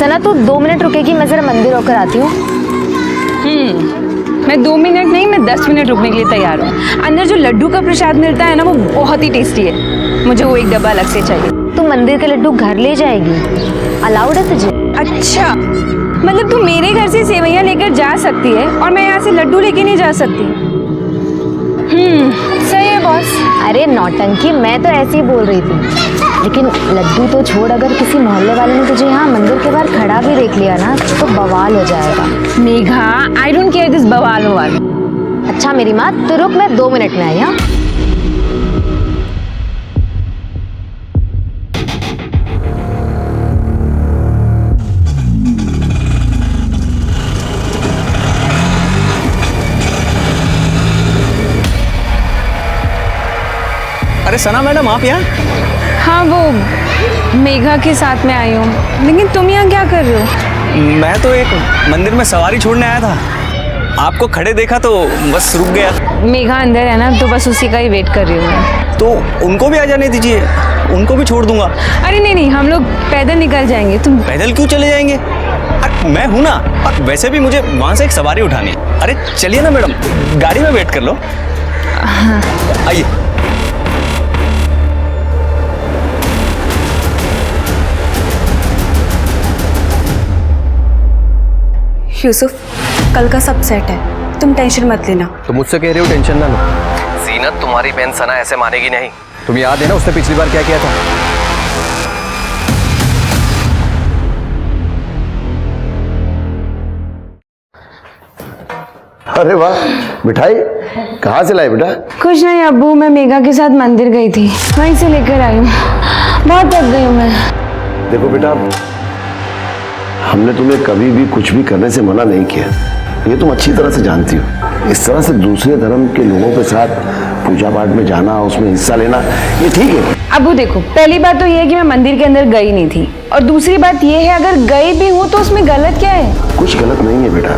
सना तू 2 मिनट रुकेगी, मैं जरा मंदिर होकर आती हूँ। मैं 2 मिनट नहीं, मैं 10 मिनट रुकने के लिए तैयार हूँ। अंदर जो लड्डू का प्रसाद मिलता है ना, वो बहुत ही टेस्टी है। मुझे वो एक डब्बा अलग से चाहिए। तू मंदिर के लड्डू घर ले जाएगी? अलाउड है तुझे? अच्छा, मतलब तू मेरे घर से सेवैयां लेकर जा सकती है और मैं यहाँ से लड्डू लेके नहीं जा सकती? सही है बॉस। अरे नौटंकी, मैं तो ऐसे ही बोल रही थी। लेकिन लड्डू तो छोड़, अगर किसी मोहल्ले वाले ने तुझे यहाँ मंदिर के बाहर खड़ा भी देख लिया ना तो बवाल हो जाएगा। Megha, I don't care this बवाल ववाल। अच्छा मेरी माँ, तो रुक, मैं 2 मिनट में आई। हाँ अरे सना मैडम, आप यहाँ? हाँ, वो मेघा के साथ में आई हूँ। लेकिन तुम यहाँ क्या कर रहे हो? मैं तो एक मंदिर में सवारी छोड़ने आया था, आपको खड़े देखा तो बस रुक गया। मेघा अंदर है ना, तो बस उसी का ही वेट कर रही हूँ। तो उनको भी आ जाने दीजिए, उनको भी छोड़ दूंगा। अरे नहीं, हम लोग पैदल निकल जाएंगे। तुम पैदल क्यों चले जाएंगे? अरे मैं हूं ना, और वैसे भी मुझे वहां से एक सवारी उठानी है। अरे चलिए ना मैडम, गाड़ी में वेट कर लो। आइए। यूसुफ, कल का सब सेट है, तुम टेंशन मत लेना। तो मुझसे कह रहे हो टेंशन ना लो। जीनत, तुम्हारी बहन सना ऐसे मानेगी नहीं। तुम याद है ना उसने पिछली बार क्या किया था? अरे वाह, मिठाई कहाँ से लाए बेटा? कुछ नहीं अब्बू, मैं मेघा के साथ मंदिर गई थी, वहीं से लेकर आई हूँ। बहुत थक गई हूँ मैं। देखो बेटा, हमने तुम्हें कभी भी कुछ भी करने से मना नहीं किया, ये तुम अच्छी तरह से जानती हो। इस तरह से दूसरे धर्म के लोगों के साथ पूजा पाठ में जाना, उसमें हिस्सा लेना, ये ठीक है। अब्बू देखो, पहली बात तो ये है कि मैं मंदिर के अंदर गई नहीं थी, और दूसरी बात ये है अगर गई भी हूँ तो उसमें गलत क्या है? कुछ गलत नहीं है बेटा,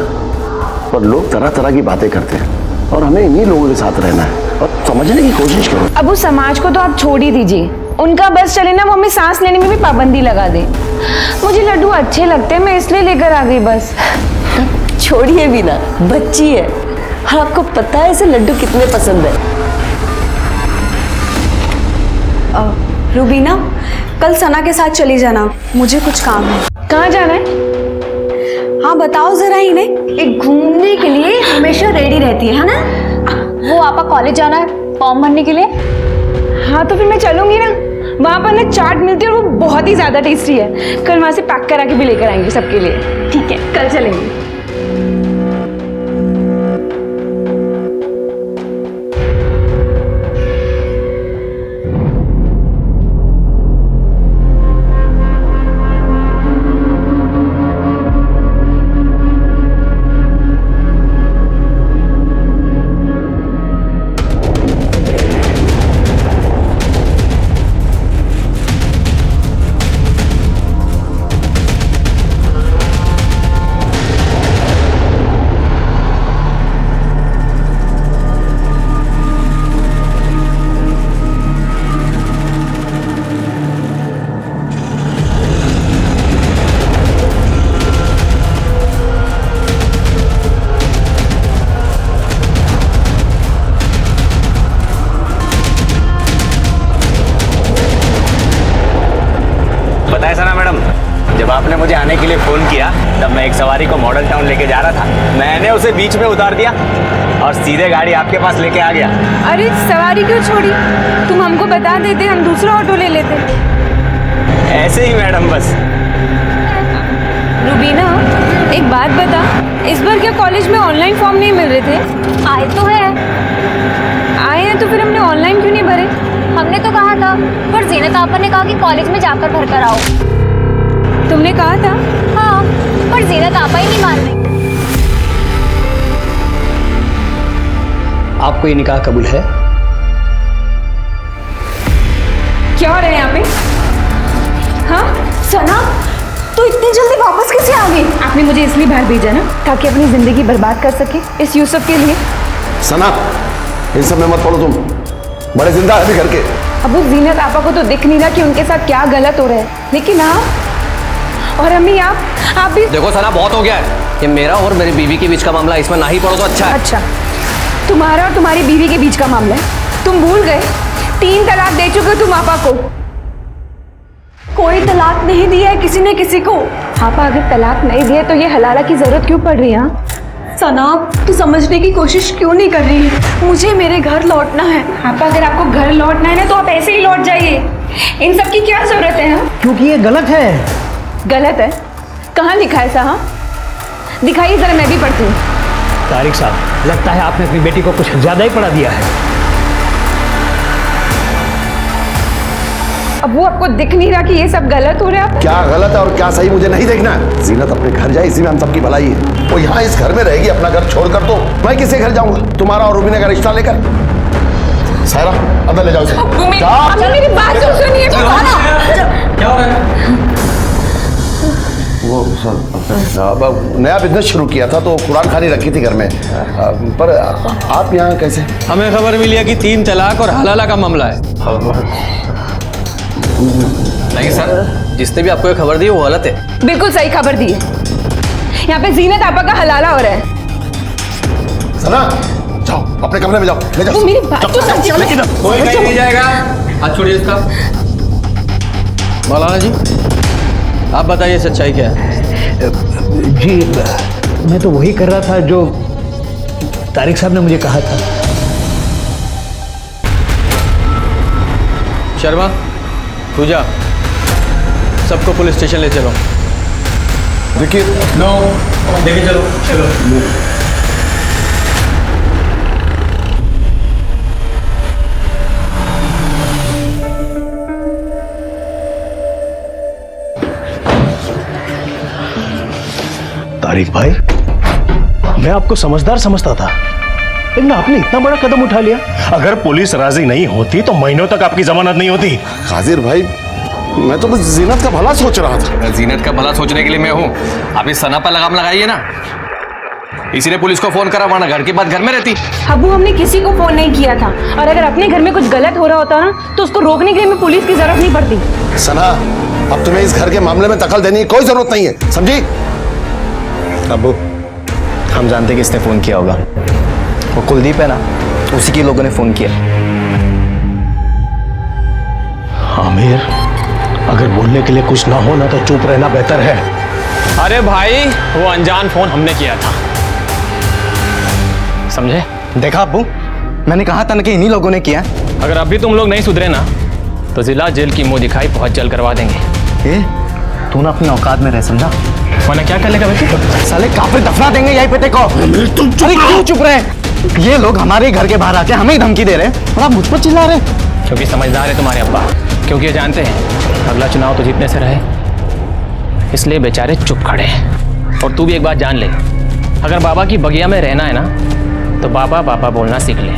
पर लोग तरह तरह की बातें करते हैं और हमें इन्हीं लोगों के साथ रहना है, और समझने की कोशिश करो। अब्बू समाज को तो आप छोड़ ही दीजिए, उनका बस चले ना वो हमें सांस लेने में भी पाबंदी लगा दे। मुझे लड्डू अच्छे लगते हैं, मैं इसलिए लेकर आ गई बस। छोड़िए भी ना, बच्ची है और आपको पता है इसे लड्डू कितने पसंद है। रूबीना, कल सना के साथ चली जाना, मुझे कुछ काम है। कहाँ जाना है? हाँ बताओ जरा इन्हें। एक घूमने के लिए हमेशा रेडी रहती है ना? वो आपा कॉलेज जाना है फॉर्म भरने के लिए। हाँ तो फिर मैं चलूंगी ना, वहाँ पर ना चाट मिलती है और वो बहुत ही ज्यादा टेस्टी है। कल वहाँ से पैक करा के भी लेकर आएंगे सबके लिए। ठीक है, कल चलेंगे। जब आपने मुझे आने के लिए फोन किया तब मैं एक सवारी को मॉडल टाउन लेके जा रहा था, मैंने उसे बीच में उतार दिया और सीधे गाड़ी आपके पास लेके आ गया। अरे सवारी क्यों छोड़ी? तुम हमको बता देते, हम दूसरा ऑटो ले लेते। ऐसे ही मैडम बस। रूबीना, एक बात बता, इस बार क्या कॉलेज में ऑनलाइन फॉर्म नहीं मिल रहे थे? आए तो है। आए हैं तो फिर हमने ऑनलाइन क्यों नहीं भरे? हमने तो कहा था, पर जीनत आपा ने कहा कि कॉलेज में जाकर भर कर आओ। तुमने कहा था? हाँ, पर जीनत आपा ही नहीं मान रही। आपको ये निकाह कबूल है? क्या हो रहा है यहाँ पे? हाँ सना, तो इतनी जल्दी वापस कैसे आ गई? आपने मुझे इसलिए बाहर भेजा ना, ताकि अपनी जिंदगी बर्बाद कर सके इस यूसुफ के लिए। सना, इन सब में मत पड़ो, तुम बड़े जिंदा है घर के। अब उस जीनत आपा को तो दिख नहीं रहा कि उनके साथ क्या गलत हो रहा है, लेकिन आप और अम्मी आप भी। देखो सना, बहुत हो गया है। ये मेरा और मेरी बीवी के बीच का मामला, इसमें ना ही पड़ो तो अच्छा है। अच्छा, तुम्हारा और तुम्हारी बीवी के बीच का मामला है। तुम भूल गए 3 तलाक दे चुके हो तुम आपा को। कोई तलाक नहीं दिया है किसी ने किसी को। आपा अगर तलाक नहीं दिए तो ये हलाला की जरूरत क्यों पड़ रही है? हाँ? सना, तू समझने की कोशिश क्यों नहीं कर रही है? मुझे मेरे घर लौटना है। आपा अगर आपको घर लौटना है ना तो आप ऐसे ही लौट जाइए। इन सब की क्या जरूरत है? हाँ? क्योंकि ये गलत है। गलत है? कहाँ लिखा है ऐसा? हाँ, दिखाइए जरा, मैं भी पढ़ती हूँ। तारिक साहब, लगता है आपने अपनी बेटी को कुछ ज्यादा ही पढ़ा दिया है। अब वो आपको दिख नहीं रहा कि ये सब गलत हो रहा है? क्या गलत है और क्या सही मुझे नहीं देखना है। जीनत अपने घर जाए, इसी में हम सबकी भलाई है। वो यहाँ इस घर में रहेगी, अपना घर छोड़कर तो मैं किसके घर जाऊंगा? तुम्हारा और रूबीना का रिश्ता लेकर। सायरा, अंदर ले जाओ इसे। अम्मी मेरी बात तो सुनिए। क्या हो रहा है? वो सर, नया बिजनेस शुरू किया था तो कुरान खानी रखी थी घर में। पर आप यहाँ कैसे? हमें खबर मिली है कि 3 तलाक और हलाला का मामला है। नहीं सर, जिसने भी आपको ये खबर दी वो गलत है। बिल्कुल सही खबर दी है। यहाँ पे जीनत आपा का हलाला हो रहा है। सना, जाओ अपने कमरे में जाओ, ले जाओ। वो मेरी बात तो समझिए। कोई कहीं नहीं जाएगा। हाथ छोड़िए इसका। मौलाना जी, आप बताइए सच्चाई क्या है? जी, मैं तो वही कर रहा था जो तारिक साहब ने मुझे कहा था। शर्मा, पूजा, सबको पुलिस स्टेशन ले चलो। देखिए, नो, लेके चलो। चलो। तारिक भाई, मैं आपको समझदार समझता था, लेकिन आपने इतना बड़ा कदम उठा लिया। अगर पुलिस राजी नहीं होती तो महीनों तक आपकी जमानत नहीं होती। हाजिर भाई, मैं तो बस जीनत का भला सोच रहा था। जीनत का भला सोचने के लिए मैं हूँ। आप इस सना पर लगाम लगाइए ना। इसीलिए पुलिस को फोन करा, वरना घर की बात घर में रहती। अबू, हमने किसी को फोन नहीं किया था, और अगर अपने घर में कुछ गलत हो रहा होता ना तो उसको रोकने के लिए हमें पुलिस की जरूरत नहीं पड़ती। सना, अब तुम्हें इस घर के मामले में दखल देने की कोई जरूरत नहीं है, समझी? अबू, हम जानते किसने फोन किया होगा। वो कुलदीप है ना, उसी के लोगों ने फोन किया। आमिर, अगर बोलने के लिए कुछ ना हो ना तो चुप रहना बेहतर है। अरे भाई, वो अनजान फोन हमने किया था, समझे? देखा अब्बू, मैंने कहा था ना कि इन्हीं लोगों ने किया। अगर अभी तुम लोग नहीं सुधरे ना तो जिला जेल की मुंह दिखाई बहुत जल्द करवा देंगे। तू ना अपनी औकात में रह, समझा? वरना क्या कर लेगा बेटे? साले काफिर दफना देंगे यहीं पे देखो। तुम क्यों चुप रहे? ये लोग हमारे घर के बाहर आके हमें ही धमकी दे रहे हैं और आप मुझ पर चिल्ला रहे हैं। क्योंकि समझदार है तुम्हारे अब्बा, क्योंकि ये जानते हैं अगला चुनाव तो जीतने से रहे, इसलिए बेचारे चुप खड़े हैं। और तू भी एक बात जान ले, अगर बाबा की बगिया में रहना है ना तो बाबा बाबा बोलना सीख ले।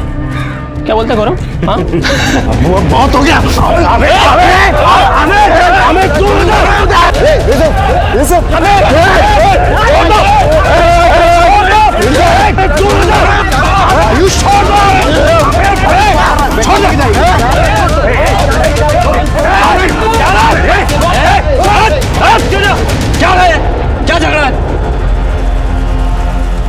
क्या बोलते गौरव? हाँ, बहुत हो गया। क्या झगड़ा है?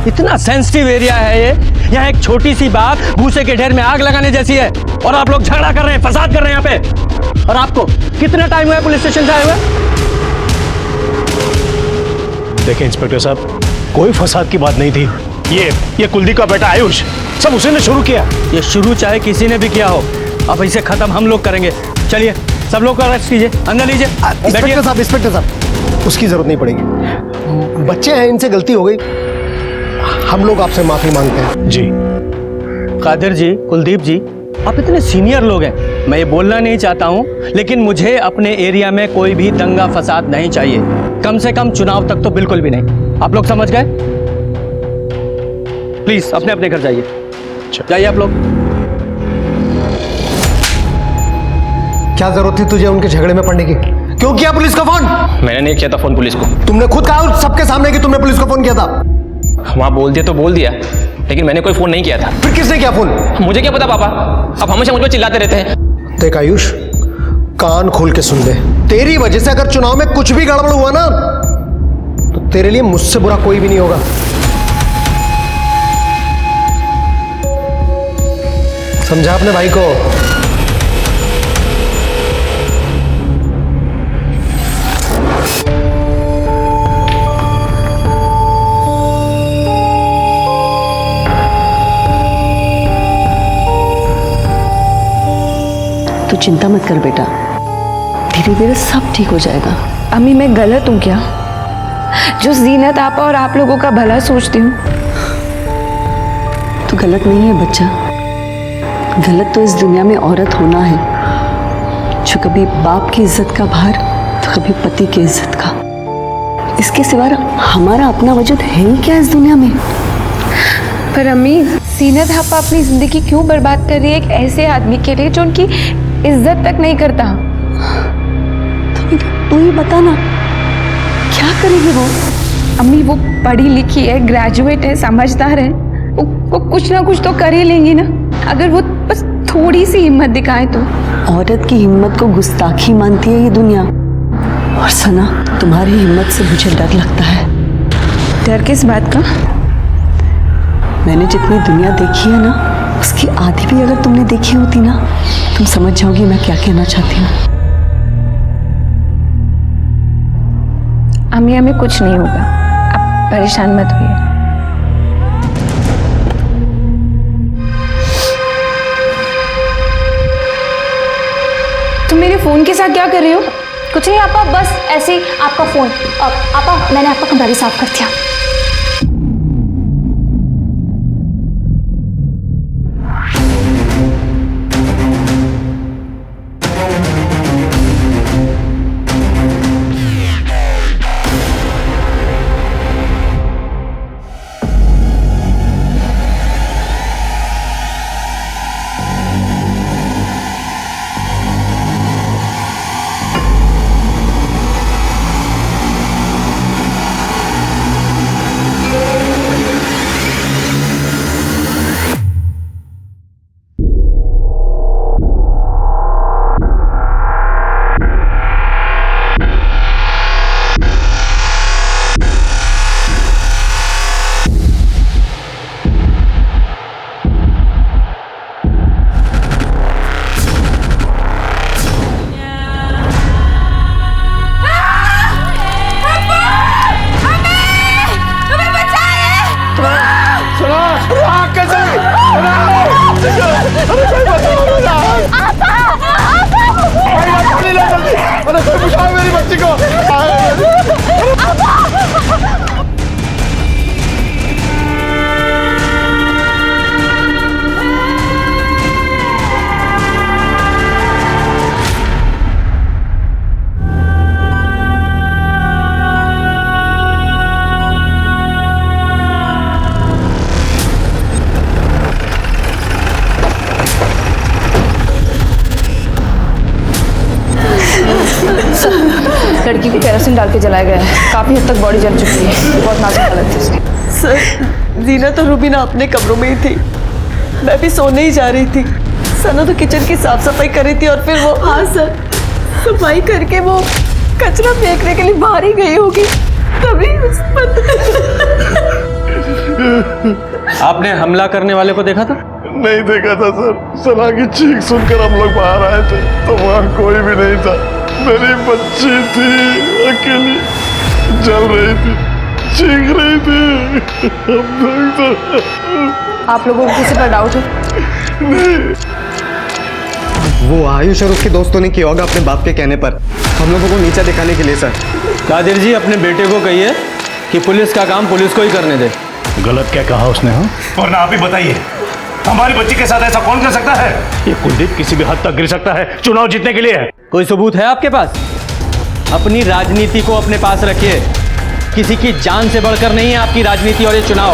इतना सेंसिटिव एरिया है ये, यहाँ एक छोटी सी बात भूसे के ढेर में आग लगाने जैसी है, और आप लोग झगड़ा कर रहे हैं, फसाद कर रहे हैं यहाँ पे। और आपको कितना टाइम हुआ है पुलिस स्टेशन से आए हुए? देखिए इंस्पेक्टर साहब, कोई फसाद की बात नहीं थी। ये कुलदीप का बेटा आयुष, सब उसी ने शुरू किया। ये शुरू चाहे किसी ने भी किया हो, अब इसे खत्म हम लोग करेंगे। चलिए सब लोग को अरेस्ट कीजिए, अंदर लीजिए। इंस्पेक्टर साहब, उसकी जरूरत नहीं पड़ेगी। बच्चे हैं, इनसे गलती हो गई, हम लोग आपसे माफी मांगते हैं। जी कादिर जी, कुलदीप जी, आप इतने सीनियर लोग हैं, मैं ये बोलना नहीं चाहता हूँ, लेकिन मुझे अपने एरिया में कोई भी दंगा फसाद नहीं चाहिए, कम से कम चुनाव तक तो बिल्कुल भी नहीं। आप लोग समझ गए? प्लीज अपने अपने घर जाइए, जाइए आप लोग। क्या जरूरत थी तुझे उनके झगड़े में पड़ने की? क्यों किया पुलिस को फोन? मैंने नहीं किया था फोन पुलिस को। तुमने खुद कहा सबके सामने कि तुमने पुलिस को फोन किया था। वहाँ बोल दिया तो बोल दिया, लेकिन मैंने कोई फोन नहीं किया था। फिर किसने किया फोन? मुझे क्या पता पापा, अब हमेशा मुझ पर चिल्लाते रहते हैं। देख आयुष, कान खोल के सुन ले, तेरी वजह से अगर चुनाव में कुछ भी गड़बड़ हुआ ना तेरे लिए मुझसे बुरा कोई भी नहीं होगा। समझा अपने भाई को। तो चिंता मत कर बेटा, धीरे धीरे सब ठीक हो जाएगा। अम्मी मैं गलत हूँ क्या, जो जीनत आपा और आप लोगों का भला सोचती हूँ? तू गलत नहीं है बच्चा। गलत तो इस दुनिया में औरत होना है, जो कभी बाप की इज्जत का भार तो कभी पति की इज्जत का। इसके सिवा हमारा अपना वजूद है ही क्या इस दुनिया में। पर अम्मी, जीनत आपा अपनी जिंदगी क्यों बर्बाद कर रही है एक ऐसे आदमी के लिए जो उनकी इज्जत तक नहीं करता? तू ही बता ना, क्या करेगी वो? अम्मी वो पढ़ी लिखी है, ग्रेजुएट है, समझदार है, वो कुछ ना कुछ तो कर ही लेंगी ना, अगर वो बस थोड़ी सी हिम्मत दिखाए तो। औरत की हिम्मत को गुस्ताखी मानती है ये दुनिया। और सना, तुम्हारी हिम्मत से मुझे डर लगता है। डर किस बात का? मैंने जितनी दुनिया देखी है ना, उसकी आधी भी अगर तुमने देखी होती ना, तुम समझ जाओगी मैं क्या कहना चाहती हूँ। अम्मी हमें कुछ नहीं होगा, आप परेशान मत होइए। तुम मेरे फोन के साथ क्या कर रही हो? कुछ नहीं आपा, बस ऐसे ही आपका फोन। आपा मैंने आपका कमरा भी साफ कर दिया। लड़की को केरोसिन डाल के जलाया गया है, काफी हद तक बॉडी जल चुकी है, बहुत नाजुक हालत है उसकी। सर, जीना तो रूबीना अपने कमरों में ही थी, मैं भी सोने ही जा रही थी। सना तो किचन की साफ सफाई कर रही थी और फिर वो। हाँ सर, सफाई करके वो कचरा फेंकने के लिए बाहर ही गई होगी, तभी उस पर। आपने हमला करने वाले को देखा था? नहीं देखा था सर। सना की चीख सुनकर हम लोग बाहर आए थे तो वहाँ कोई भी नहीं था। मेरी बच्ची थी, अकेली जल रही थी, चीख रही थी। आप लोगों को किसी पर डाउट है? नहीं। वो आयुष और उसके दोस्तों ने किया होगा अपने बाप के कहने पर, हम लोगों को नीचा दिखाने के लिए। सर कादिर जी, अपने बेटे को कहिए कि पुलिस का काम पुलिस को ही करने दे। गलत क्या कहा उसने? हाँ, वरना आप ही बताइए, हमारी बच्ची के साथ ऐसा कौन कर सकता है? ये कुलदीप किसी भी हद तक गिर सकता है चुनाव जीतने के लिए। कोई सबूत है आपके पास? अपनी राजनीति को अपने पास रखिए, किसी की जान से बढ़कर नहीं है आपकी राजनीति और ये चुनाव।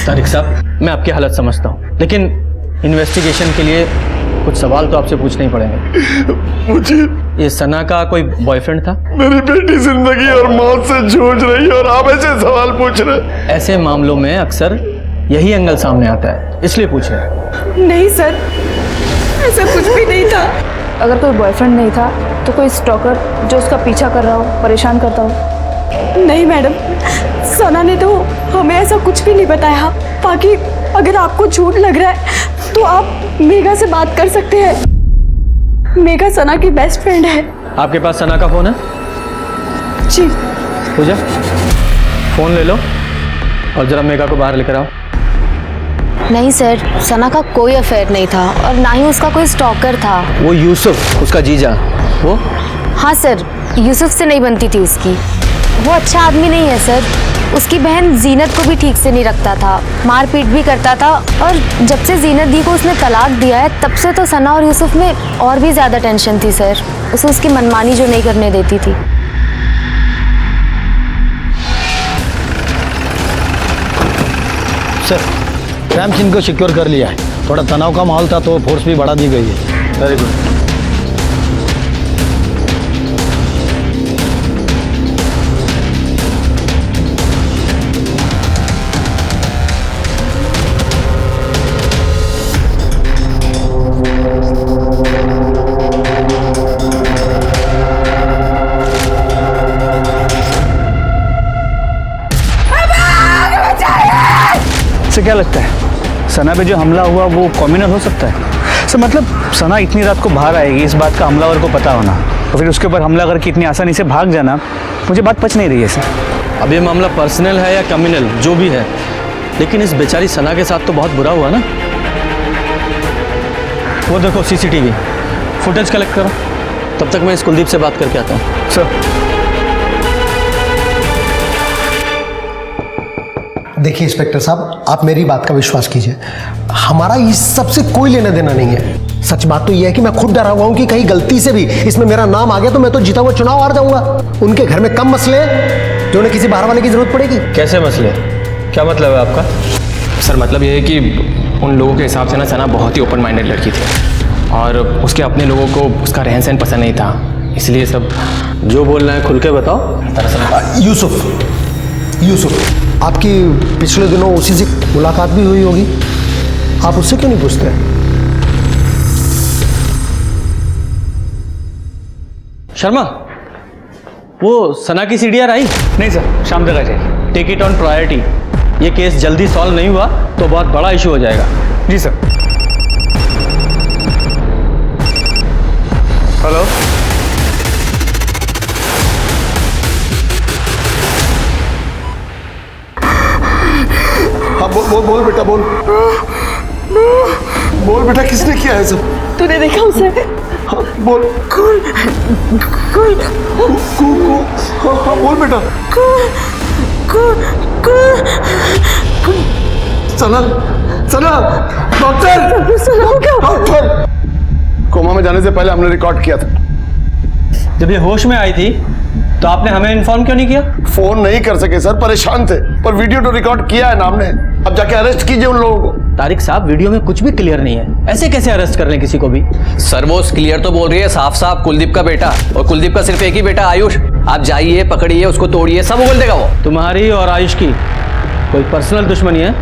तारिक साहब, मैं आपकी हालत समझता हूं, लेकिन इन्वेस्टिगेशन के लिए कुछ सवाल तो आपसे पूछने ही पड़ेंगे। मुझे ये सना का कोई बॉयफ्रेंड था? मेरी बेटी जिंदगी और मौत से जूझ रही है और आप ऐसे सवाल पूछ रहे? ऐसे मामलों में अक्सर यही एंगल सामने आता है, इसलिए पूछ रहे हैं। नहीं सर, ऐसा कुछ भी नहीं था। अगर कोई बॉयफ्रेंड नहीं था तो कोई स्टॉकर जो उसका पीछा कर रहा हो, परेशान करता हो? नहीं मैडम, सना ने तो हमें ऐसा कुछ भी नहीं बताया। बाकी अगर आपको झूठ लग रहा है तो आप मेघा से बात कर सकते हैं। मेघा सना की बेस्ट फ्रेंड है। आपके पास सना का फ़ोन है? जी। पूजा, फ़ोन ले लो और ज़रा मेघा को बाहर लेकर आओ। नहीं सर, सना का कोई अफेयर नहीं था और ना ही उसका कोई स्टॉकर था। वो यूसुफ, उसका जीजा, वो? हाँ सर, यूसुफ से नहीं बनती थी उसकी। वो अच्छा आदमी नहीं है सर। उसकी बहन जीनत को भी ठीक से नहीं रखता था, मारपीट भी करता था। और जब से जीनत दी को उसने तलाक दिया है तब से तो सना और यूसुफ में और भी ज़्यादा टेंशन थी सर। उसे उसकी मनमानी जो नहीं करने देती थी। सर, क्राइम सीन को सिक्योर कर लिया है। थोड़ा तनाव का माहौल था तो फोर्स भी बढ़ा दी गई है। Very good. से क्या लगता है सना पे जो हमला हुआ वो कॉम्युनल हो सकता है? सर मतलब सना इतनी रात को बाहर आएगी, इस बात का हमलावर को पता होना, और फिर उसके ऊपर हमला करके इतनी आसानी से भाग जाना, मुझे बात पच नहीं रही है सर। अब ये मामला पर्सनल है या कम्युनल जो भी है, लेकिन इस बेचारी सना के साथ तो बहुत बुरा हुआ ना। वो देखो CCTV फुटेज कलेक्ट करो, तब तक मैं इस कुलदीप से बात करके आता हूँ। सर देखिए इंस्पेक्टर साहब, आप मेरी बात का विश्वास कीजिए, हमारा इस सब से कोई लेना देना नहीं है। सच बात तो यह है कि मैं खुद डरा हुआ हूं कि कहीं गलती से भी इसमें मेरा नाम आ गया तो मैं तो जीता हुआ चुनाव हार जाऊंगा। उनके घर में कम मसले हैं जो उन्हें किसी बाहर वाले की जरूरत पड़ेगी। कैसे मसले? क्या मतलब है आपका? सर मतलब ये है कि उन लोगों के हिसाब से ना सना बहुत ही ओपन माइंडेड लड़की थी और उसके अपने लोगों को उसका रहन सहन पसंद नहीं था, इसलिए सब। जो बोलना है खुल के बताओ। दरअसल यूसुफ, आपकी पिछले दिनों उसी से मुलाकात भी हुई होगी, आप उससे क्यों नहीं पूछते? शर्मा, वो सना की CDR आई? नहीं सर, शाम तक आ जाएगी। Take it on priority. ये केस जल्दी सॉल्व नहीं हुआ तो बहुत बड़ा इशू हो जाएगा। जी सर। हेलो, हाँ बोल बेटा, बोल बेटा, किसने किया है सब? तूने देखा उसे? हाँ बोल। हाँ बोल बेटा। सना डॉक्टर, कोमा में जाने से पहले हमने रिकॉर्ड किया था। जब ये होश में आई थी तो आपने हमें इन्फॉर्म क्यों नहीं किया? फोन नहीं कर सके सर, परेशान थे, पर वीडियो तो रिकॉर्ड किया है ना हमने। अब जाके अरेस्ट कीजिए उन लोगों को। तारिक साहब, वीडियो में कुछ भी क्लियर नहीं है, ऐसे कैसे अरेस्ट कर लें किसी को भी? सर वो क्लियर तो बोल रही है साफ साफ कुलदीप का बेटा, और कुलदीप का सिर्फ एक ही बेटा आयुष। आप जाइए, पकड़िए उसको, तोड़िए, सब बोल देगा वो। तुम्हारी और आयुष की कोई पर्सनल दुश्मनी है?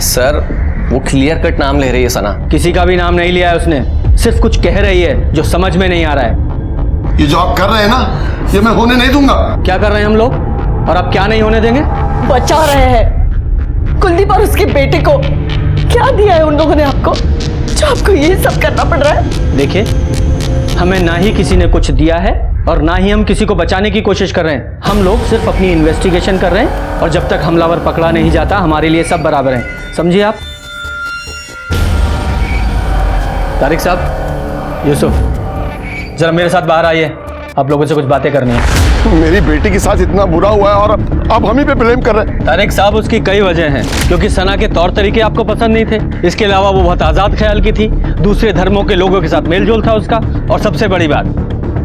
सर वो क्लियर कट नाम ले रही है सना। किसी का भी नाम नहीं लिया है उसने, सिर्फ कुछ कह रही है जो समझ में नहीं आ रहा है। ये जो आप कर रहे हैं ना, ये मैं होने नहीं दूंगा। क्या कर रहे हैं हम लोग, और आप क्या नहीं होने देंगे? बचा रहे हैं कुलदीप और उसके बेटे को। क्या दिया है उन लोगों ने आपको जो आपको ये सब करना पड़ रहा है? देखिए, हमें ना ही किसी ने कुछ दिया है और ना ही हम किसी को बचाने की कोशिश कर रहे हैं। हम लोग सिर्फ अपनी इन्वेस्टिगेशन कर रहे हैं और जब तक हमलावर पकड़ा नहीं जाता हमारे लिए सब बराबर हैं, समझिए आप। तारिक साहब, यूसुफ, जरा मेरे साथ बाहर आइए, आप लोगों से कुछ बातें करनी है। मेरी बेटी के साथ इतना बुरा हुआ है और अब हम ही पे ब्लेम कर रहे हैं। तारिक साहब, उसकी कई वजह हैं, क्योंकि सना के तौर तरीके आपको पसंद नहीं थे। इसके अलावा वो बहुत आज़ाद ख्याल की थी, दूसरे धर्मों के लोगों के साथ मेलजोल था उसका, और सबसे बड़ी बात,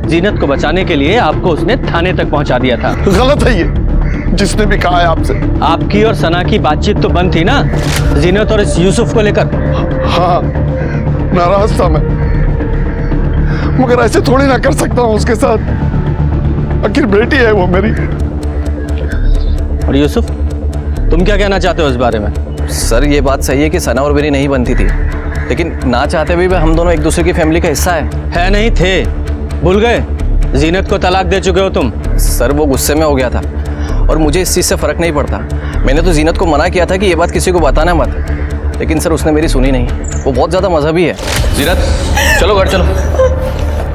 जीनत को बचाने के लिए आपको उसने थाने तक पहुंचा दिया था। गलत है ये, जिसने भी कहा है आपसे। आपकी और सना की बातचीत तो बंद थी ना, जीनत और इस यूसुफ को लेकर। हाँ, नाराज था मैं, मगर ऐसे थोड़ी ना कर सकता हूँ उसके साथ। आखिर बेटी है वो मेरी। और यूसुफ, तुम क्या कहना चाहते हो इस बारे में? सर ये बात सही है कि सना और मेरी नहीं बनती थी, लेकिन ना चाहते हुए भी हम दोनों एक दूसरे की फैमिली का हिस्सा है नहीं थे, भूल गए? जीनत को तलाक दे चुके हो तुम। सर वो गुस्से में हो गया था और मुझे इस चीज़ से फ़र्क नहीं पड़ता। मैंने तो जीनत को मना किया था कि ये बात किसी को बताना मत, लेकिन सर उसने मेरी सुनी नहीं। वो बहुत ज़्यादा मजहबी है। जीनत चलो घर चलो,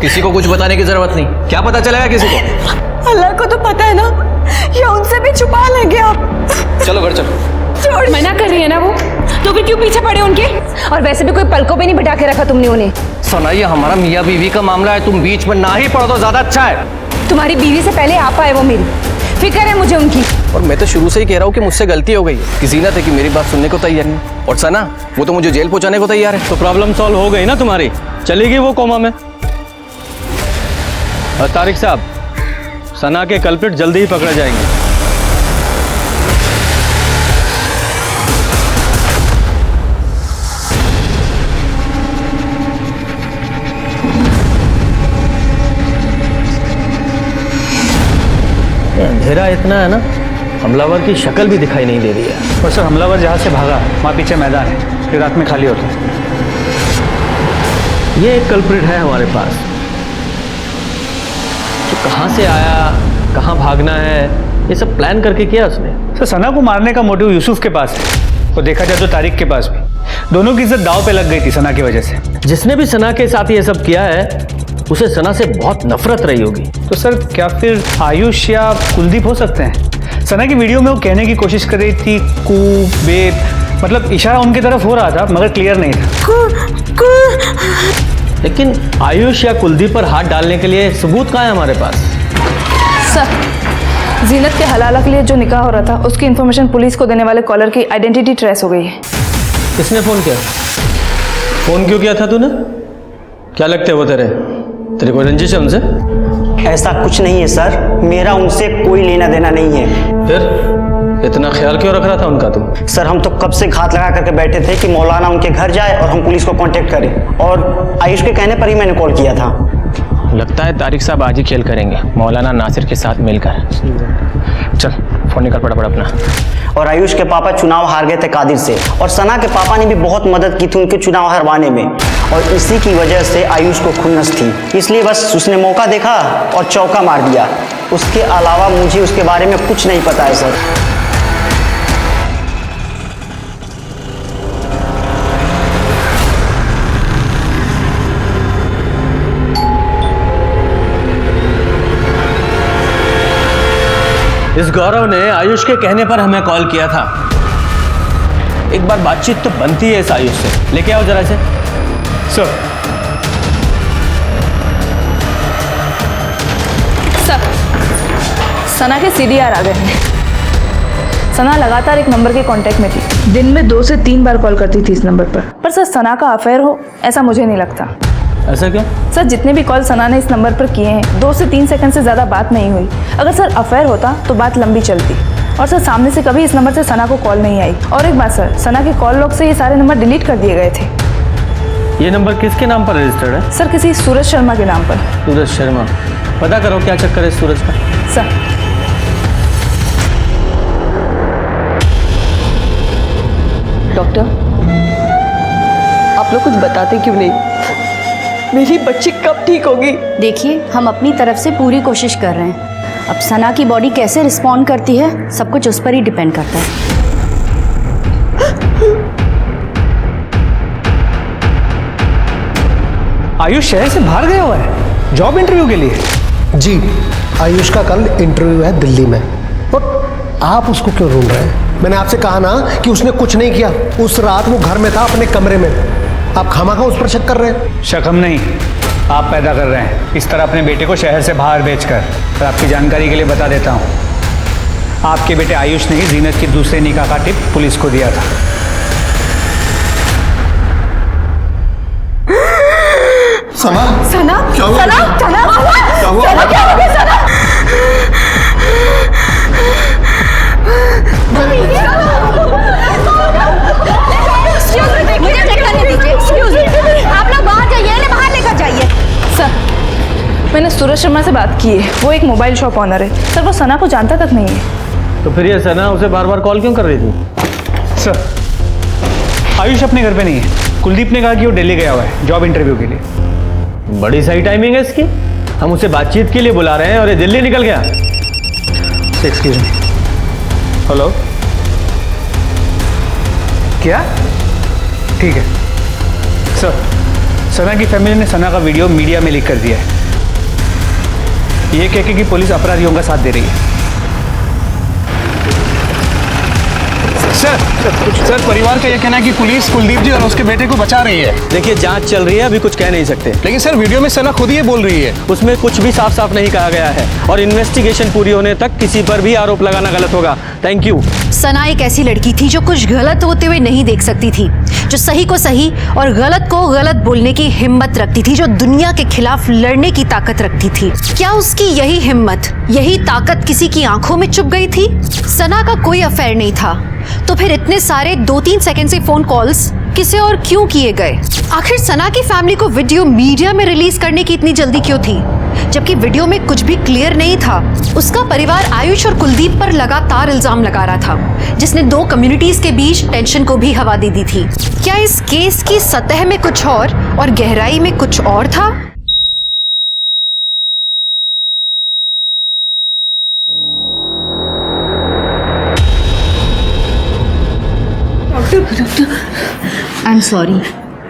किसी को कुछ बताने की ज़रूरत नहीं। क्या पता चलेगा किसी को? अल्लाह को तो पता है ना, या उनसे भी छुपा लेंगे आप। चलो घर चलो। मना कर रही है ना वो, तो भी क्यों पीछे पड़े उनके? और वैसे भी कोई पलकों पे नहीं बिठा के रखा तुमने उन्हें। सना ये हमारा मियाँ बीवी का मामला है, तुम बीच में ना ही पड़ो तो ज़्यादा अच्छा है। तुम्हारी बीवी से पहले आप आए वो मेरी, फिक्र है मुझे उनकी। और मैं तो शुरू से ही कह रहा हूँ कि मुझसे गलती हो गई है कि जीनत है कि मेरी बात सुनने को तैयार नहीं, और सना वो तो मुझे जेल पहुँचाने को तैयार है। तो प्रॉब्लम सॉल्व हो गई ना तुम्हारी, चली गई वो कोमा में। और तारिक साहब, सना के कल्प्रिट जल्दी ही पकड़े जाएंगे। अंधेरा इतना है ना, हमलावर की शक्ल भी दिखाई नहीं दे रही है। और सर हमलावर जहाँ से भागा वहाँ पीछे मैदान है, फिर रात में खाली होता है। ये एक कल्प्रिट है हमारे पास, तो कहाँ से आया, कहाँ भागना है, ये सब प्लान करके किया उसने। सर सना को मारने का मोटिव यूसुफ के पास है, और देखा जाए तो तारिक के पास भी। दोनों की इज्जत दांव पे लग गई थी सना की वजह से। जिसने भी सना के साथ ये सब किया है उसे सना से बहुत नफरत रही होगी। तो सर क्या फिर आयुष या कुलदीप हो सकते हैं? सना की वीडियो में वो कहने की कोशिश कर रही थी कू बे, मतलब इशारा उनकी तरफ हो रहा था मगर क्लियर नहीं था। लेकिन आयुष या कुलदीप पर हाथ डालने के लिए सबूत कहाँ है हमारे पास? सर जीनत के हलाला के लिए जो निकाह हो रहा था उसकी इन्फॉर्मेशन पुलिस को देने वाले कॉलर की आइडेंटिटी ट्रेस हो गई है। किसने फोन किया? फोन क्यों किया था तूने? क्या लगते वो तेरे को रंजिश है उनसे? ऐसा कुछ नहीं है सर, मेरा उनसे कोई लेना देना नहीं है। फिर इतना ख्याल क्यों रख रहा था उनका तुम? सर हम तो कब से घात लगा करके बैठे थे कि मौलाना उनके घर जाए और हम पुलिस को कांटेक्ट करें, और आयुष के कहने पर ही मैंने कॉल किया था। लगता है तारिक साहब आज ही खेल करेंगे मौलाना नासिर के साथ मिलकर। चल फोन निकाल पड़ा अपना। और आयुष के पापा चुनाव हार गए थे कादिर से, और सना के पापा ने भी बहुत मदद की थी उनके चुनाव हरवाने में, और इसी की वजह से आयुष को खुन्नस थी, इसलिए बस उसने मौका देखा और चौका मार दिया। उसके अलावा मुझे उसके बारे में कुछ नहीं पता है सर। इस गौरव ने आयुष के कहने पर हमें कॉल किया था। एक बार बातचीत तो बनती है इस आयुष से, लेके आओ जरा से। सर सना के सीडीआर आ गए हैं। सना लगातार एक नंबर के कांटेक्ट में थी, दिन में 2 से 3 बार कॉल करती थी इस नंबर पर सर सना का अफेयर हो ऐसा मुझे नहीं लगता। ऐसा क्यों? सर जितने भी कॉल सना ने इस नंबर पर किए हैं 2 से 3 सेकंड से ज़्यादा बात नहीं हुई। अगर सर अफेयर होता तो बात लंबी चलती, और सर सामने से कभी इस नंबर से सना को कॉल नहीं आई। और एक बात सर, सना के कॉल लॉग से ये सारे नंबर डिलीट कर दिए गए थे। ये नंबर किसके नाम पर रजिस्टर्ड है? सर किसी सूरज शर्मा के नाम पर। सूरज शर्मा? पता करो क्या चक्कर है सूरज का। सर डॉक्टर आप लोग कुछ बताते क्यों नहीं? मेरी बच्ची कब ठीक होगी? देखिए हम अपनी तरफ से पूरी कोशिश कर रहे हैं। अब सना की बॉडी कैसे रिस्पॉन्ड करती है सब कुछ उस पर ही डिपेंड करता है। आयुष शहर से बाहर गया हुआ है जॉब इंटरव्यू के लिए? जी, आयुष का कल इंटरव्यू है दिल्ली में। और आप उसको क्यों ढूंढ रहे हैं? मैंने आपसे कहा ना कि उसने कुछ नहीं किया। उस रात वो घर में था अपने कमरे में। आप खामखा उस पर शक कर रहे हैं। शक हम नहीं, आप पैदा कर रहे हैं इस तरह अपने बेटे को शहर से बाहर भेजकर। और आपकी जानकारी के लिए बता देता हूँ, आपके बेटे आयुष ने ही जीनत की दूसरे निकाह का टिप पुलिस को दिया था। सना सना क्या हुआ? सना सना क्या हुआ? सना क्या हो गया? सना मुझे चेक करने दीजिए। एक्सक्यूज मी, आप लोग बाहर जाइए, इन्हें बाहर लेकर जाइए। सर मैंने सूरज शर्मा से बात की है, वो एक मोबाइल शॉप ऑनर है। सर वो सना को जानता तक नहीं है। तो फिर ये सना उसे बार बार कॉल क्यों कर रही थी? सर आयुष अपने घर पे नहीं है। कुलदीप ने कहा कि वो दिल्ली गया हुआ है जॉब इंटरव्यू के लिए। बड़ी सही टाइमिंग है इसकी। हम उसे बातचीत के लिए बुला रहे हैं और ये दिल्ली निकल गया। Excuse me. हेलो, क्या? ठीक है सर। सना की फैमिली ने सना का वीडियो मीडिया में लीक कर दिया है, ये कह के कि पुलिस अपराधियों का साथ दे रही है। सर परिवार का यह कहना है कि पुलिस कुलदीप जी और उसके बेटे को बचा रही है। देखिए जांच चल रही है, अभी कुछ कह नहीं सकते। लेकिन सर वीडियो में सना खुद ही बोल रही है। उसमें कुछ भी साफ साफ नहीं कहा गया है और इन्वेस्टिगेशन पूरी होने तक किसी पर भी आरोप लगाना गलत होगा। Thank you. सना एक ऐसी लड़की थी जो कुछ गलत होते हुए नहीं देख सकती थी, जो सही को सही और गलत को गलत बोलने की हिम्मत रखती थी, जो दुनिया के खिलाफ लड़ने की ताकत रखती थी। क्या उसकी यही हिम्मत, यही ताकत किसी की आंखों में चुभ गई थी? सना का कोई अफेयर नहीं था, तो फिर इतने सारे 2-3 सेकंड से फोन कॉल्स किसे और क्यों किए गए? आखिर सना की फैमिली को वीडियो मीडिया में रिलीज करने की इतनी जल्दी क्यों थी, जबकि वीडियो में कुछ भी क्लियर नहीं था? उसका परिवार आयुष और कुलदीप पर लगातार इल्जाम लगा रहा था, जिसने 2 कम्युनिटीज के बीच टेंशन को भी हवा दे दी थी। क्या इस केस की सतह में कुछ और गहराई में कुछ और था? I'm sorry.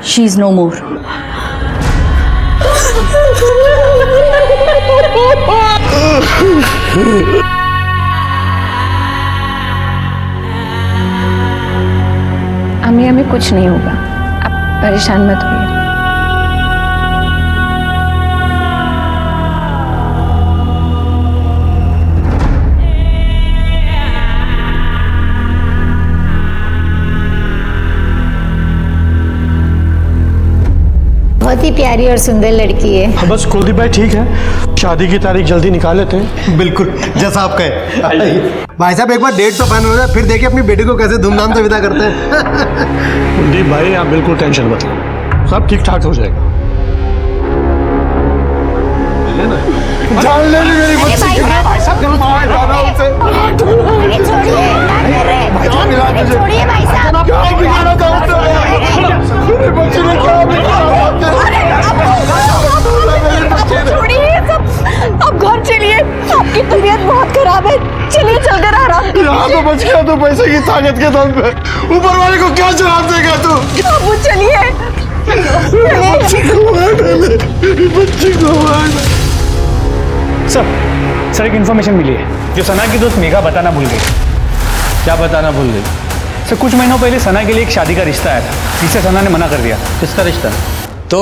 She's no more. अम्मी हमें कुछ नहीं होगा, आप परेशान मत होइए। बहुत ही प्यारी और सुंदर लड़की है। बस कुलदीप भाई ठीक है, शादी की तारीख जल्दी निकाल लेते हैं। बिल्कुल जैसा आप कहे। भाई साहब एक बार डेट तो फाइनल हो जाए, फिर देखिए अपनी बेटी को कैसे धूमधाम से विदा करते हैं। कुलदीप भाई आप बिल्कुल टेंशन मत लो, सब ठीक ठाक हो जाएगा। जान ले ली मेरी बच्ची। भाई साहब छोड़िए भाई साहब। क्या बिगाड़ा था उसने? मेरी बच्ची ने क्या बिगाड़ा? छोड़िए सब, अब घर चलिए, आपकी तबीयत बहुत खराब है, चलिए चलकर आराम कीजिए। यहाँ तो बच गया तो पैसे की ताकत के दम पे, ऊपर वाले को क्या जवाब देगा तू? अब चलिए, बच्ची को मार डाले, मेरी बच्ची को मार डाले। सर एक इन्फॉर्मेशन मिली है जो सना की दोस्त मेघा बताना भूल गई। क्या बताना भूल गई? सर कुछ महीनों पहले सना के लिए एक शादी का रिश्ता आया था, जिसे सना ने मना कर दिया। किसका रिश्ता? तो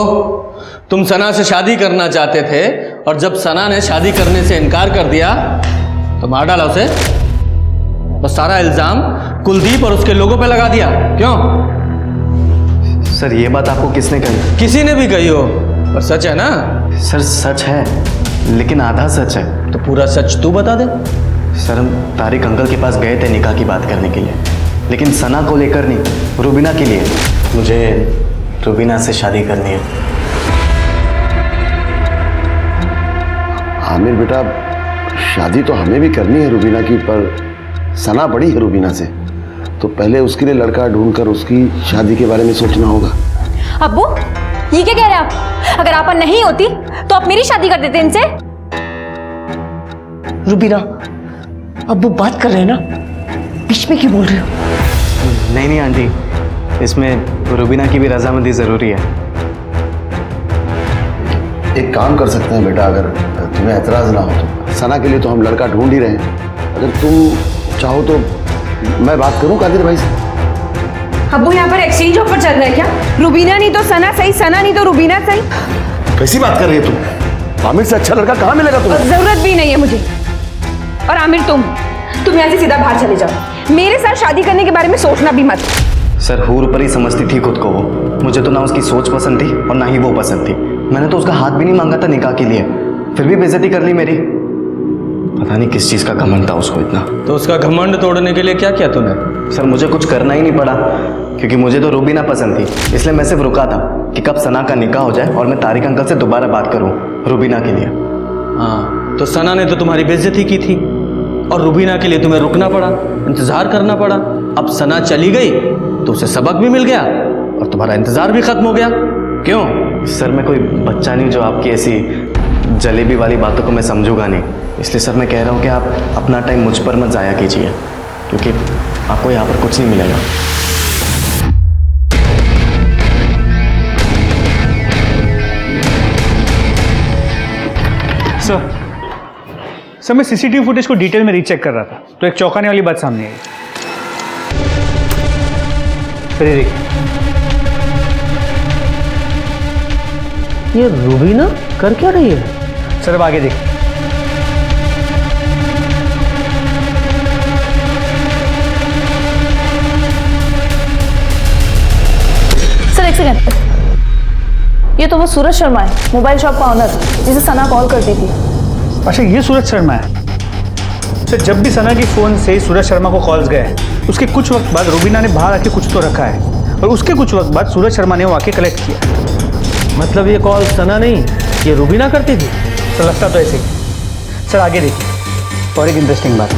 तुम सना से शादी करना चाहते थे और जब सना ने शादी करने से इनकार कर दिया तो मार डाला उसे और सारा इल्जाम कुलदीप और उसके लोगों पे लगा दिया। क्यों? सर ये बात आपको किसने कही? किसी ने भी कही हो, पर सच है ना? सर सच है, लेकिन आधा सच है। तो पूरा सच तू बता दे। सर हम तारिक अंकल के पास गए थे निकाह की बात करने के लिए, लेकिन सना को लेकर नहीं, रुबीना के लिए। मुझे रुबीना से शादी करनी है। आमिर बेटा, शादी तो हमें भी करनी है रुबीना की, पर सना बड़ी है रुबीना से, तो पहले उसके लिए लड़का ढूंढकर उसकी शादी के बारे में सोचना होगा। अब्बू ये क्या कह रहे हैं आप? अगर आप नहीं होती तो आप मेरी शादी कर देते इनसे। रुबीना, अब्बू बात कर रहे हैं ना, बीच में क्यों बोल रहे हो? नहीं आंटी, इसमें रुबीना की भी रजामंदी ज़रूरी है। एक काम कर सकते हैं बेटा, अगर तुम्हें एतराज़ ना हो तो। सना के लिए तो हम लड़का ढूंढ ही रहे हैं, अगर तुम चाहो तो मैं बात करूं कादिर भाई से। अब्बू यहाँ पर एक्सचेंज ऑफर चल रहा है क्या? रुबीना नहीं तो सना सही, सना नहीं तो रुबीना सही। कैसी बात कर रही है तुम? आमिर से अच्छा लड़का कहाँ मिलेगा तुम्हें? जरूरत भी नहीं है मुझे। और आमिर तुम यहाँ से सीधा बाहर चले जाओ, मेरे साथ शादी करने के बारे में सोचना भी मत। सर हूर पर ही समझती थी खुद को वो। मुझे तो ना उसकी सोच पसंद थी और ना ही वो पसंद थी। मैंने तो उसका हाथ भी नहीं मांगा था निकाह के लिए, फिर भी बेइज्जती कर ली मेरी। पता नहीं किस चीज़ का घमंड था उसको इतना। तो उसका घमंड तोड़ने के लिए क्या किया तूने? सर मुझे कुछ करना ही नहीं पड़ा, क्योंकि मुझे तो रुबीना पसंद थी, इसलिए मैं सिर्फ रुका था कि कब सना का निकाह हो जाए और मैं तारिक अंकल से दोबारा बात करूं रुबीना के लिए। हाँ, तो सना ने तो तुम्हारी बेइज्जती की थी और रुबीना के लिए तुम्हें रुकना पड़ा, इंतजार करना पड़ा। अब सना चली गई तो उसे सबक भी मिल गया और तुम्हारा इंतजार भी खत्म हो गया। क्यों? सर मैं कोई बच्चा नहीं जो आपकी ऐसी जलेबी वाली बातों को मैं समझूंगा नहीं, इसलिए सर मैं कह रहा हूँ कि आप अपना टाइम मुझ पर मत ज़ाया कीजिए, क्योंकि आपको यहाँ पर कुछ नहीं मिलेगा। सर मैं सीसीटीवी फुटेज को डिटेल में रीचेक कर रहा था तो एक चौंकाने वाली बात सामने आई। सर ये देखिए, ये रूबीना कर क्या रही है? सर अब आगे देखिए। सर एक सेकंड, ये तो वो सूरज शर्मा है, मोबाइल शॉप का ऑनर, जिसे सना कॉल करती थी। अच्छा ये सूरज शर्मा है। सर जब भी सना की फ़ोन से सूरज शर्मा को कॉल्स गए उसके कुछ वक्त बाद रूबीना ने बाहर आके कुछ तो रखा है और उसके कुछ वक्त बाद सूरज शर्मा ने वो आके कलेक्ट किया। मतलब ये कॉल सना नहीं, ये रूबीना करती थी? सर लगता तो ऐसे ही। सर आगे देखिए और एक इंटरेस्टिंग बात।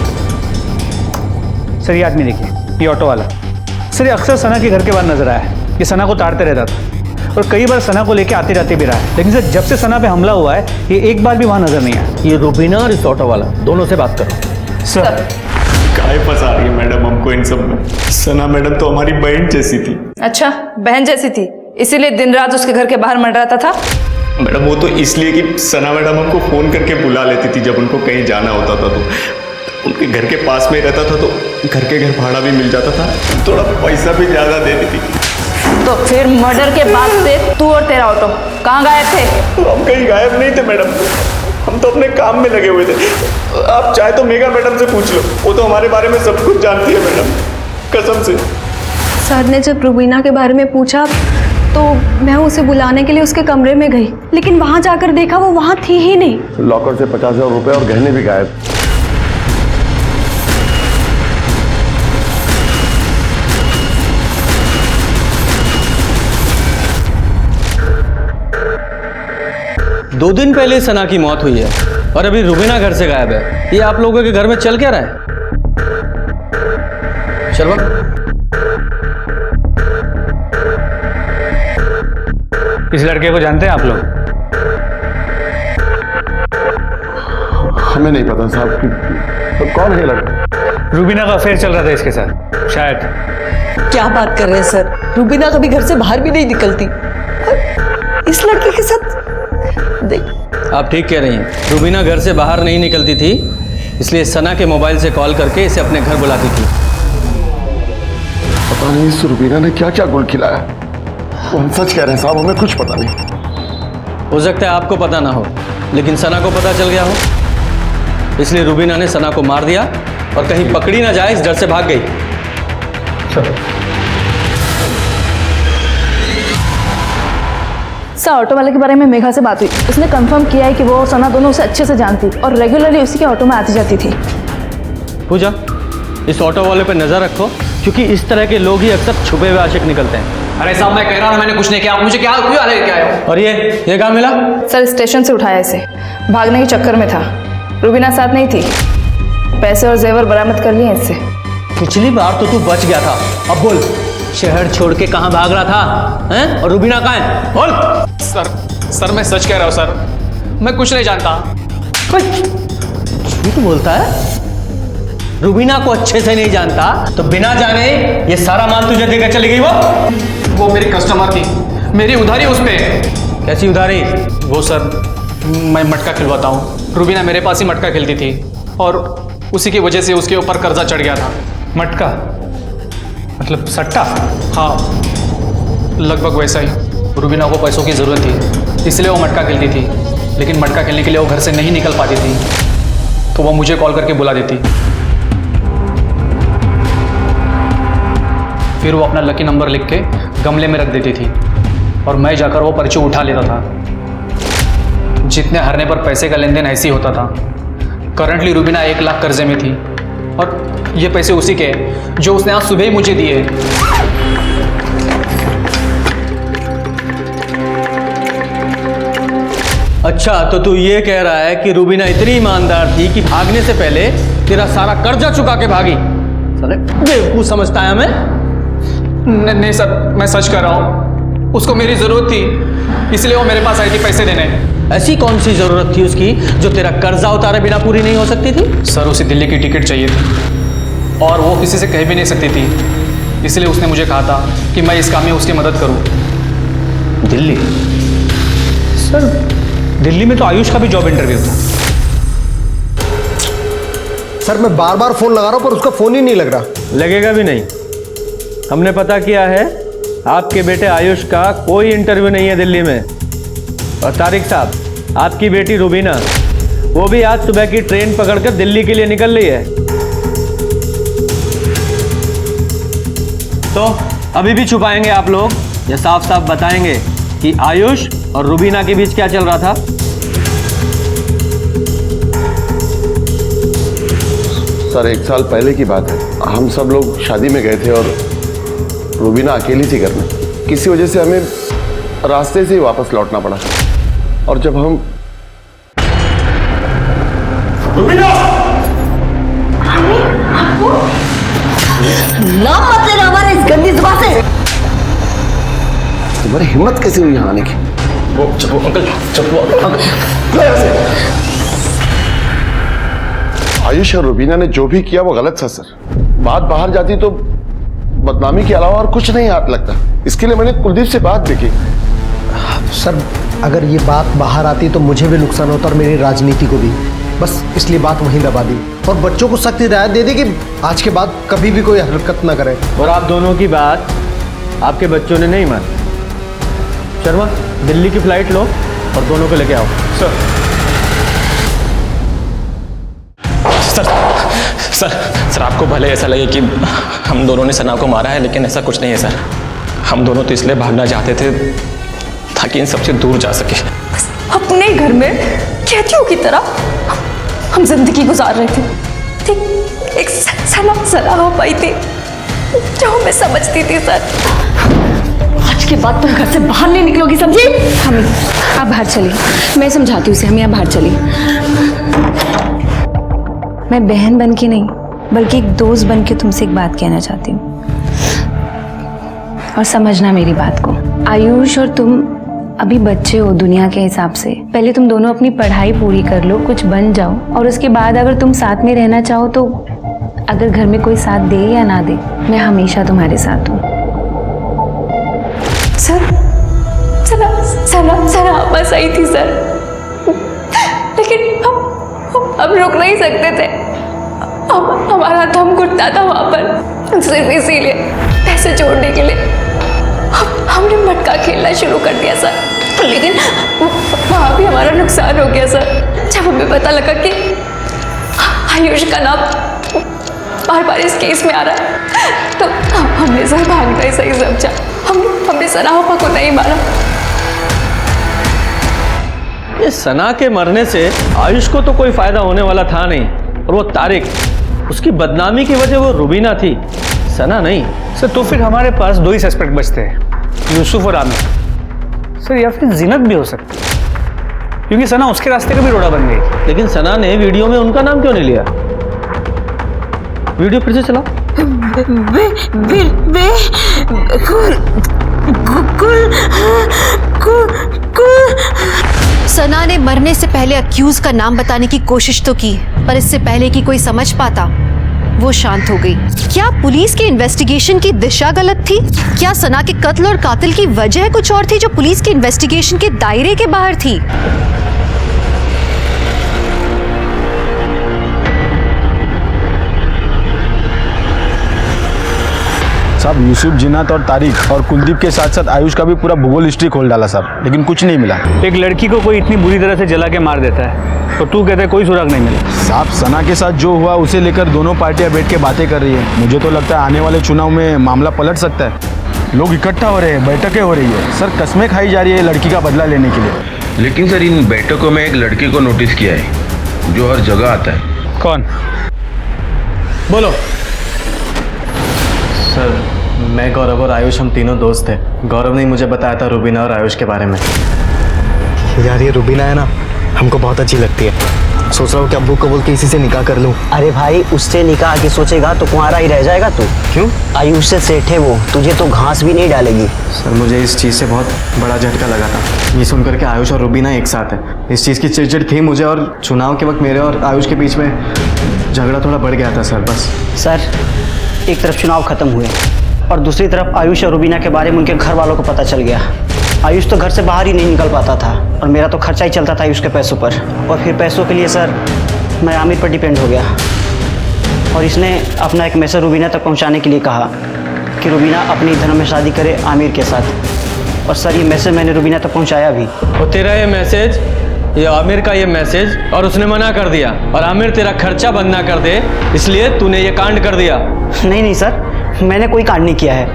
सर ये आदमी देखिए, ये ऑटो वाला। सर ये अक्सर सना के घर के बाहर नजर आया है। ये सना को ताड़ते रहता था और कई बार सना को लेके आते जाते भी रहा है, लेकिन सर जब से सना पे हमला हुआ है ये एक बार भी वहाँ नजर नहीं आया। ये रूबीना और इस ऑटो वाला दोनों से बात करो। सर काहे फंसा रही है मैडम हमको इन सब में? सना मैडम तो हमारी बहन जैसी थी। अच्छा बहन जैसी थी, इसीलिए दिन रात उसके घर के बाहर मंडराता था? मैडम वो तो इसलिए कि सना मैडम हमको फ़ोन करके बुला लेती थी जब उनको कहीं जाना होता था, तो उनके घर के पास में रहता था तो घर के घर भाड़ा भी मिल जाता था, थोड़ा पैसा भी ज़्यादा दे देती थी। तो फिर मर्डर के बाद से तू और तेरा ऑटो कहाँ गायब थे? हम कहीं गायब नहीं थे मैडम, हम तो अपने काम में लगे हुए थे। आप चाहे तो मेगा मैडम से पूछ लो, वो तो हमारे बारे में सब कुछ जानती है मैडम, कसम से। सर ने जब रूबीना के बारे में पूछा तो मैं उसे बुलाने के लिए उसके कमरे में गई, लेकिन वहाँ जाकर देखा वो वहाँ थी ही नहीं। लॉकर से 50,000 रुपए और गहने भी गायब। दो दिन पहले सना की मौत हुई है और अभी रूबीना घर से गायब है। ये आप लोगों के घर में चल क्या रहा है? शर्मा, इस लड़के को जानते हैं आप लोग? हमें नहीं पता साहब कि तो कौन है लड़का? रूबीना का अफेयर चल रहा था इसके साथ शायद। क्या बात कर रहे हैं सर? रूबीना कभी घर से बाहर भी नहीं निकलती और इस लड़के के साथ देख। आप ठीक कह रही हैं, रूबीना घर से बाहर नहीं निकलती थी, इसलिए सना के मोबाइल से कॉल करके इसे अपने घर बुलाती थी। पता नहीं इस रूबीना ने क्या क्या गुल खिलाया। वो हम सच कह रहे हैं साहब, हमें कुछ पता नहीं। हो सकता है आपको पता ना हो, लेकिन सना को पता चल गया हो, इसलिए रूबीना ने सना को मार दिया और कहीं पकड़ी ना जाए इस डर से भाग गई। सर ऑटो वाले के बारे में मेघा से बात हुई, उसने कंफर्म किया है कि वो और सना दोनों उसे अच्छे से जानती और रेगुलरली उसी के ऑटो में आती जाती थी। पूजा, इस ऑटो वाले पे नजर रखो, क्योंकि इस तरह के लोग ही अक्सर छुपे हुए आशिक निकलते हैं। अरे साहब मैं कह रहा हूँ मैंने कुछ नहीं किया, आप मुझे क्या क्यों लेके आए हो? और ये कहाँ मिला? सर स्टेशन से उठाया इसे, भागने के चक्कर में था, रूबीना साथ नहीं थी, पैसे और जेवर बरामद कर लिए इससे। पिछली बार तो तू बच गया था, अब बोल शहर छोड़ के कहाँ भाग रहा था हैं? और रूबीना कहाँ है? बोल। सर मैं सच कह रहा हूँ सर, मैं कुछ नहीं जानता। झूठ बोलता है? रूबीना को अच्छे से नहीं जानता तो बिना जाने ये सारा माल तुझे देकर चली गई? वो मेरी कस्टमर थी, मेरी उधारी उस पे। कैसी उधारी? वो सर मैं मटका खिलवाता हूँ, रूबीना मेरे पास ही मटका खेलती थी और उसी की वजह से उसके ऊपर कर्जा चढ़ गया था। मटका मतलब सट्टा? हाँ लगभग वैसा ही। रूबीना को पैसों की ज़रूरत थी, इसलिए वो मटका खेलती थी, लेकिन मटका खेलने के लिए वो घर से नहीं निकल पाती थी, तो वो मुझे कॉल करके बुला देती। फिर वो अपना लकी नंबर लिख के गमले में रख देती थी और मैं जाकर वो पर्ची उठा लेता था। जितने हारने पर पैसे का लेन देन ऐसे ही होता था। करंटली रूबीना 1 लाख कर्जे में थी और ये पैसे उसी के जो उसने आज सुबह ही मुझे दिए। अच्छा तो तू ये कह रहा है कि रूबीना इतनी ईमानदार थी कि भागने से पहले तेरा सारा कर्जा चुका के भागी? साले बेवकूफ समझता है हमें? नहीं सर, मैं सच कर रहा हूँ। उसको मेरी ज़रूरत थी, इसलिए वो मेरे पास आई थी पैसे देने। ऐसी कौन सी जरूरत थी उसकी जो तेरा कर्जा उतारे बिना पूरी नहीं हो सकती थी? सर, उसे दिल्ली की टिकट चाहिए थी और वो किसी से कह भी नहीं सकती थी, इसलिए उसने मुझे कहा था कि मैं इस काम में उसकी मदद करूँ। दिल्ली? सर, दिल्ली में तो आयुष का भी जॉब इंटरव्यू था। सर मैं बार बार फोन लगा रहा हूं पर उसका फोन ही नहीं लग रहा। लगेगा भी नहीं। हमने पता किया है, आपके बेटे आयुष का कोई इंटरव्यू नहीं है दिल्ली में। और तारिक साहब, आपकी बेटी रुबीना, वो भी आज सुबह की ट्रेन पकड़कर दिल्ली के लिए निकल रही है। तो अभी भी छुपाएंगे आप लोग या साफ साफ बताएंगे कि आयुष और रुबीना के बीच क्या चल रहा था? सर 1 साल पहले की बात है, हम सब लोग शादी में गए थे और रुबीना अकेली थी घर में। किसी वजह से हमें रास्ते से ही वापस लौटना पड़ा और जब हम नाम मत लेना हमारे इस गंदी जुबान से। तुम्हारी हिम्मत कैसे हुई यहाँ आने की? अंकल आयुष और रुबीना ने जो भी किया वो गलत था सर। बात बाहर जाती तो बदनामी के अलावा और कुछ नहीं हाथ लगता। इसके लिए मैंने कुलदीप से बात भी की। सर अगर ये बात बाहर आती तो मुझे भी नुकसान होता और मेरी राजनीति को भी। बस इसलिए बात वहीं दबा दी और बच्चों को सख्त हिदायत दे दी कि आज के बाद कभी भी कोई हरकत ना करें। और आप दोनों की बात आपके बच्चों ने नहीं मानी। शर्मा, दिल्ली की फ्लाइट लो और दोनों को लेके आओ। सर, आपको भले ऐसा लगे कि हम दोनों ने सना को मारा है, लेकिन ऐसा कुछ नहीं है सर। हम दोनों तो इसलिए भागना चाहते थे ताकि इन सबसे दूर जा सके। अपने घर में कैदियों की तरह हम जिंदगी गुजार रहे थे। ठीक एक सलाह पाई थी जो मैं समझती थी सर। आज के बाद तुम घर से बाहर नहीं निकलोगी, समझी? हमें आप बाहर चलिए, मैं समझाती हूँ उसे। हम यहाँ बाहर चलिए। मैं बहन बन के नहीं बल्कि एक दोस्त बन के तुमसे एक बात कहना चाहती हूँ और समझना मेरी बात को। आयुष और तुम अभी बच्चे हो दुनिया के हिसाब से। पहले तुम दोनों अपनी पढ़ाई पूरी कर लो, कुछ बन जाओ, और उसके बाद अगर तुम साथ में रहना चाहो तो अगर घर में कोई साथ दे या ना दे, मैं हमेशा तुम्हारे साथ हूँ। सना बस आई थी सर, लेकिन हम रुक नहीं सकते थे। हमारा दम घुटता था वहां पर। सिर्फ इसीलिए पैसे जोड़ने के लिए हमने मटका खेलना शुरू कर दिया सर। लेकिन वहां भी हमारा नुकसान हो गया सर। जब हमें पता लगा कि आयुष का नाम बार बार इस केस में आ रहा है तो हमने सर भागना ही सही समझा। हमने सनाहोपा को नहीं मारा। ये सना के मरने से आयुष को तो कोई फायदा होने वाला था नहीं, और वो तारिक, उसकी बदनामी की वजह वो रुबीना थी, सना नहीं। सर तो फिर हमारे पास 2 ही सस्पेक्ट बचते हैं, यूसुफ और आमिर। सर या फिर जीनत भी हो सकती है क्योंकि सना उसके रास्ते का भी रोड़ा बन गई। लेकिन सना ने वीडियो में उनका नाम क्यों नहीं लिया? वीडियो फिर से चलाओ। सना ने मरने से पहले अक्यूज का नाम बताने की कोशिश तो की, पर इससे पहले कि कोई समझ पाता वो शांत हो गई। क्या पुलिस के इन्वेस्टिगेशन की दिशा गलत थी? क्या सना के कत्ल और कातिल की वजह कुछ और थी जो पुलिस के इन्वेस्टिगेशन के दायरे के बाहर थी? साहब यूसुफ, जिन्नत और तारिक और कुलदीप के साथ साथ आयुष का भी पूरा भूगोल हिस्ट्री खोल डाला साहब, लेकिन कुछ नहीं मिला। एक लड़की को कोई इतनी बुरी तरह से जला के मार देता है तो तू कहते कोई सुराग नहीं मिला। साहब सना के साथ जो हुआ उसे लेकर दोनों पार्टियां बैठ के बातें कर रही है। मुझे तो लगता है आने वाले चुनाव में मामला पलट सकता है। लोग इकट्ठा हो रहे हैं, बैठकें हो रही है सर, कस्में खाई जा रही है लड़की का बदला लेने के लिए। लेकिन सर इन बैठकों में एक लड़की को नोटिस किया है जो हर जगह आता है। कौन? बोलो। सर मैं, गौरव और आयुष हम तीनों दोस्त थे। गौरव ने मुझे बताया था रुबीना और आयुष के बारे में। यार ये रुबीना है ना, हमको बहुत अच्छी लगती है। सोच रहा हूँ कि अब्बू को बोल के इसी से निकाह कर लूँ। अरे भाई, उससे निकाह की सोचेगा तो कुंवारा ही रह जाएगा तू। क्यों? आयुष से सेठ है वो, तुझे तो घास भी नहीं डालेगी। सर मुझे इस चीज़ से बहुत बड़ा झटका लगा था, ये सुनकर के आयुष और रुबीना एक साथ है। इस चीज़ की चिड़चिड़ थी मुझे, और चुनाव के वक्त मेरे और आयुष के बीच में झगड़ा थोड़ा बढ़ गया था सर। बस सर, एक तरफ चुनाव खत्म हुए और दूसरी तरफ आयुष और रुबीना के बारे में उनके घर वालों को पता चल गया। आयुष तो घर से बाहर ही नहीं निकल पाता था और मेरा तो खर्चा ही चलता था आयुष के पैसों पर। और फिर पैसों के लिए सर मैं आमिर पर डिपेंड हो गया और इसने अपना एक मैसेज रुबीना तक पहुंचाने के लिए कहा कि रुबीना अपनी धर्म में शादी करे आमिर के साथ। और सर ये मैसेज मैंने रुबीना तक पहुंचाया भी। और तेरा ये मैसेज, ये आमिर का ये मैसेज, और उसने मना कर दिया और आमिर तेरा खर्चा बंद ना कर दे इसलिए तूने ये कांड कर दिया। नहीं सर, मैंने कोई कांड नहीं किया है।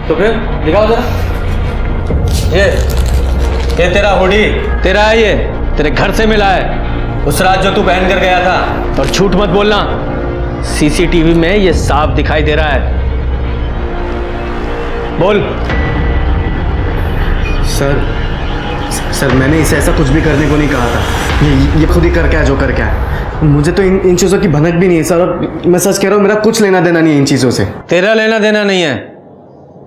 तो फिर दिखाओ जरा। ये तेरा हुडी तेरा है, ये तेरे घर से मिला है उस रात जो तू पहन कर गया था। और झूठ मत बोलना, सीसीटीवी में ये साफ दिखाई दे रहा है। बोल। सर मैंने इसे ऐसा कुछ भी करने को नहीं कहा था। ये खुद ही कर क्या जो कर क्या। मुझे तो इन चीज़ों की भनक भी नहीं है सर, और मैं सच कह रहा हूँ मेरा कुछ लेना देना नहीं है इन चीज़ों से। तेरा लेना देना नहीं है,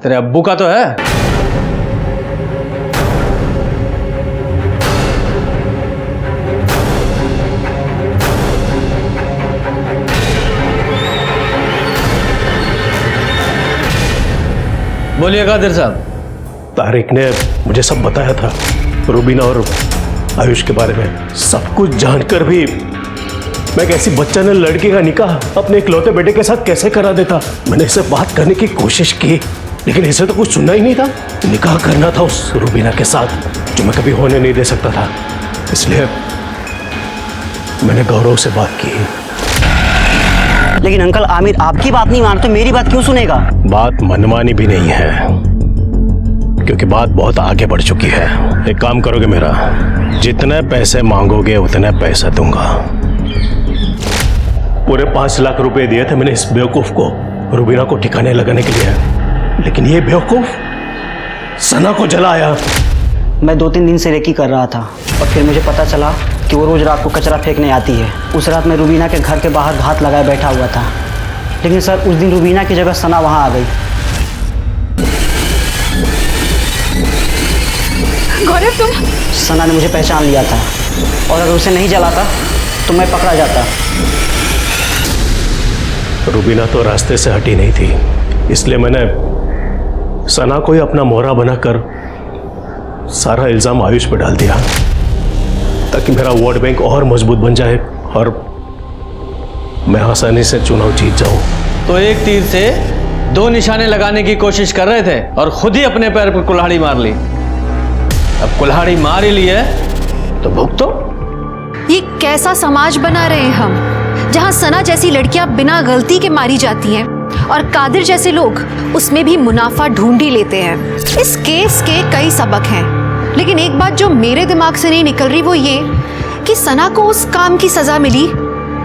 तेरे अब्बू का तो है। बोलिए कादिर साहब। तारिक ने मुझे सब बताया था, रुबीना और आयुष के बारे में। सब कुछ जानकर भी मैं एक ऐसी बच्चा ने लड़के का निकाह अपने इकलौते बेटे के साथ कैसे करा देता। मैंने इससे बात करने की कोशिश की लेकिन इसे तो कुछ सुनना ही नहीं था। निकाह करना था उस रुबीना के साथ जो मैं कभी होने नहीं दे सकता था, इसलिए मैंने गौरव से बात की। लेकिन अंकल, आमिर आपकी बात नहीं मानते, मेरी बात क्यों सुनेगा? बात मनमानी भी नहीं है क्योंकि बात बहुत आगे बढ़ चुकी है। एक काम करोगे मेरा, जितने पैसे मांगोगे उतने पैसे दूंगा। पूरे 5 लाख रुपए दिए थे मैंने इस बेवकूफ को रुबीना को ठिकाने लगाने के लिए, लेकिन ये बेवकूफ सना को जलाया। मैं 2-3 दिन से रेकी कर रहा था और फिर मुझे पता चला कि वो रोज रात को कचरा फेंकने आती है। उस रात मैं रुबीना के घर के बाहर घात लगाए बैठा हुआ था, लेकिन सर उस दिन रुबीना की जगह सना वहां आ गई। गौरव, तुम? सना ने मुझे पहचान लिया था और अगर उसे नहीं जलाता तो मैं पकड़ा जाता। रुबीना तो रास्ते से हटी नहीं थी, इसलिए मैंने सना को ही अपना मोहरा बनाकर सारा इल्जाम आयुष पर डाल दिया ताकि मेरा वोट बैंक और मजबूत बन जाए और मैं आसानी से चुनाव जीत जाऊं। तो एक तीर से 2 निशाने लगाने की कोशिश कर रहे थे और खुद ही अपने पैर पर कुल्हाड़ी मार ली। अब कुल्हाड़ी मार ही ली है तो भुगतो। ये कैसा समाज बना रहे हैं हम, जहां सना जैसी लड़कियां बिना गलती के मारी जाती हैं और कादिर जैसे लोग उसमें भी मुनाफा ढूंढ ही लेते हैं। इस केस के कई सबक हैं, लेकिन एक बात जो मेरे दिमाग से नहीं निकल रही वो ये कि सना को उस काम की सजा मिली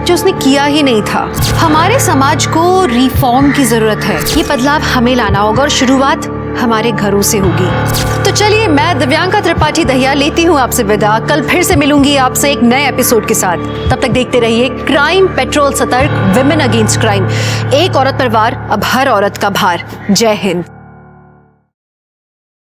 जो उसने किया ही नहीं था। हमारे समाज को रिफॉर्म की जरूरत है, ये बदलाव हमें लाना होगा और शुरुआत हमारे घरों से होगी। तो चलिए, मैं दिव्यांका त्रिपाठी दहिया लेती हूँ आपसे विदा। कल फिर से मिलूंगी आपसे एक नए एपिसोड के साथ। तब तक देखते रहिए क्राइम पेट्रोल, सतर्क, विमेन अगेंस्ट क्राइम। एक औरत पर वार, अब हर औरत का भार। जय हिंद।